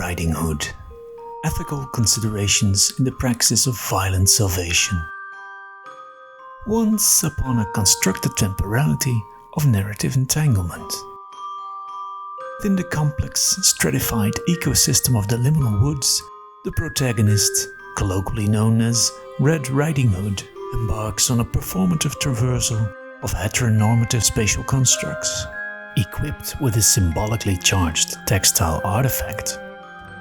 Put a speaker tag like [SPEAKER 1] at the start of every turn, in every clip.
[SPEAKER 1] Riding Hood. Ethical considerations in the praxis of violent salvation. Once upon a constructed temporality of narrative entanglement. Within the complex, stratified ecosystem of the liminal woods, the protagonist, colloquially known as Red Riding Hood, embarks on a performative traversal of heteronormative spatial constructs. Equipped with a symbolically charged textile artifact,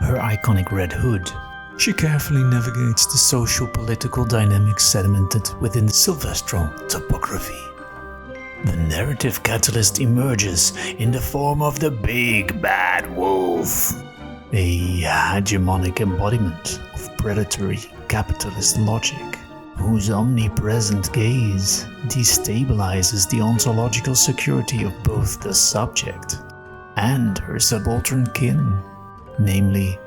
[SPEAKER 1] her iconic red hood, she carefully navigates the social-political dynamics sedimented within the Sylvestral topography. The narrative catalyst emerges in the form of the Big Bad Wolf, a hegemonic embodiment of predatory capitalist logic, whose omnipresent gaze destabilizes the ontological security of both the subject and her subaltern kin, namely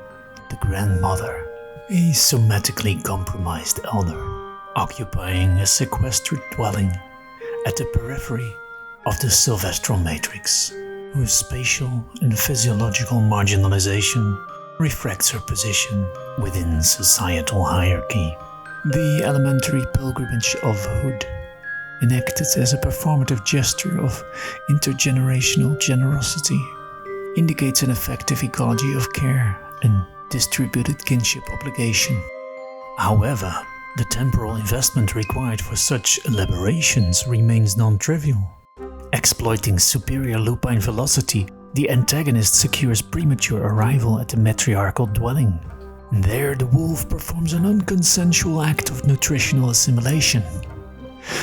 [SPEAKER 1] the grandmother, a somatically compromised elder, occupying a sequestered dwelling at the periphery of the Sylvestral matrix, whose spatial and physiological marginalization reflects her position within societal hierarchy. The elementary pilgrimage of Hood, enacted as a performative gesture of intergenerational generosity, indicates an effective ecology of care and distributed kinship obligation. However, the temporal investment required for such elaborations remains non-trivial. Exploiting superior lupine velocity, the antagonist secures premature arrival at the matriarchal dwelling. There, the wolf performs an unconsensual act of nutritional assimilation,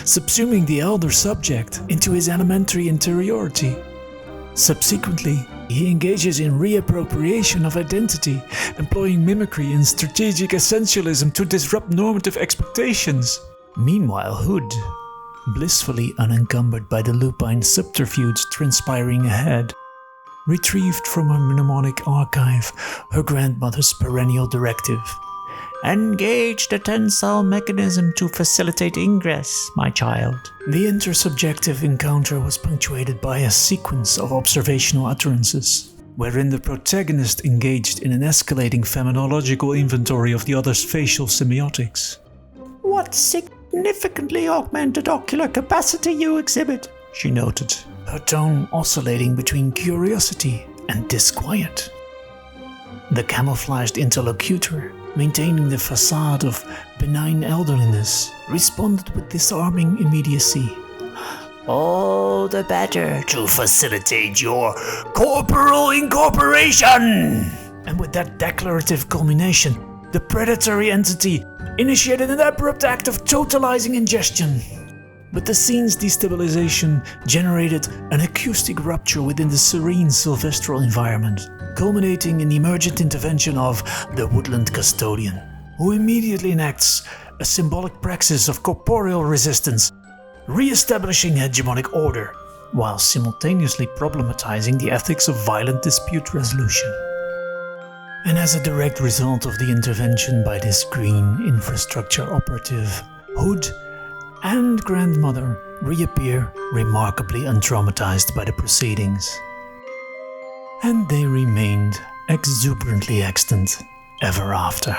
[SPEAKER 1] subsuming the elder subject into his elementary interiority. Subsequently, he engages in reappropriation of identity, employing mimicry and strategic essentialism to disrupt normative expectations. Meanwhile, Hood, blissfully unencumbered by the lupine subterfuge transpiring ahead, retrieved from her mnemonic archive her grandmother's perennial directive. Engage the tensile mechanism to facilitate ingress, my child. The intersubjective encounter was punctuated by a sequence of observational utterances, wherein the protagonist engaged in an escalating phenomenological inventory of the other's facial semiotics. "What significantly augmented ocular capacity you exhibit," she noted, her tone oscillating between curiosity and disquiet. The camouflaged interlocutor, maintaining the facade of benign elderliness, responded with disarming immediacy. "All the better to facilitate your corporal incorporation!" And with that declarative culmination, the predatory entity initiated an abrupt act of totalizing ingestion. But the scene's destabilization generated an acoustic rupture within the serene sylvestral environment, culminating in the emergent intervention of the woodland custodian, who immediately enacts a symbolic praxis of corporeal resistance, re-establishing hegemonic order, while simultaneously problematizing the ethics of violent dispute resolution. And as a direct result of the intervention by this green infrastructure operative, Hood and grandmother reappear remarkably untraumatized by the proceedings. And they remained exuberantly extant ever after.